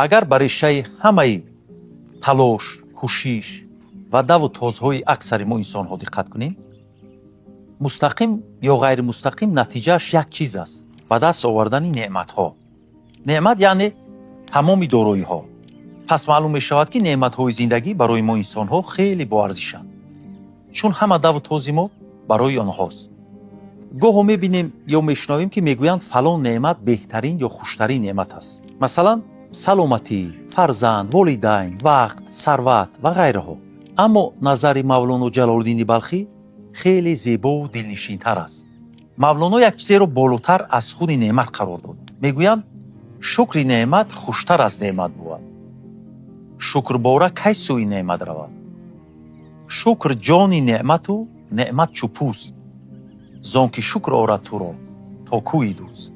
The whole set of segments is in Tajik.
агар ба решаи ҳамаи талош, кӯшиш ва даву тозҳои аксари мо инсонҳо диққат кунем, мустақим ё ғайримустақим натиҷааш як чиз аст: ба даст овардани неъматҳо. неъмат яъне тамоми дороиҳо. пас маълум мешавад ки неъматҳои зиндагӣ барои мо инсонҳо хеле боарзишанд, чун ҳама даву този мо барои онҳост. гоҳо мебинем ё мешунавем ки мегӯянд фалон неъмат беҳтарин ё хуштарин неъмат аст. масалан, саломатӣ, фарзанд, волидайн, вақт, сарват ва ғайраҳо. аммо назари мавлоно ҷалолиддини балхӣ хеле зебову дилнишинтар аст. мавлоно як чизеро болотар аз худи неъмат қарор дод. мегӯянд шукри неъмат хуштар аз неъмат буд. шукрбора кай сӯи неъмат равад? шукр ҷони неъмату неъмат чӯпӯст. зонки шукр орад туро то кӯи дӯст.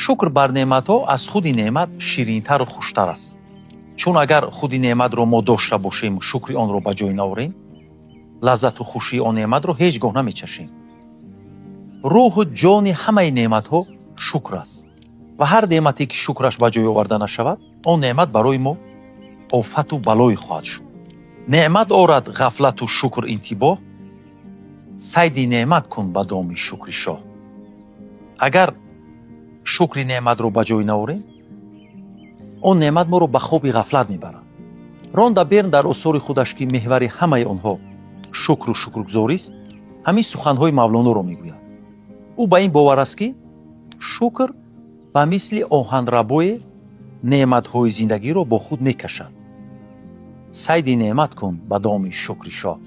шукр бар неъматҳо аз худи неъмат ширинтару хуштар аст. чун агар худи неъматро мо дошта бошем, шукри онро ба ҷой наорем, лаззату хушии он неъматро ҳеҷ гоҳ намечашем. рӯҳу ҷони ҳамаи неъматҳо шукр аст ва ҳар неъмате ки шукраш ба ҷой оварда нашавад, он неъмат барои мо офату балое хоҳад шуд. неъмат орад ғафлату шукр интибоҳ, сайди неъмат кун ба доми шукри шоҳ. агар шукри неъматро ба ҷой наорем, он неъмат моро ба хоби ғафлат мебарад. ронда берн дар осори худаш ки меҳвари ҳамаи онҳо шукру шукргузорист, ҳамин суханҳои мавлоноро мегӯяд. ӯ ба ин бовар аст ки шукр ба мисли оҳанрабое неъматҳои зиндагиро бо худ мекашад. сайди неъмат кун ба доми шукри шоҳ.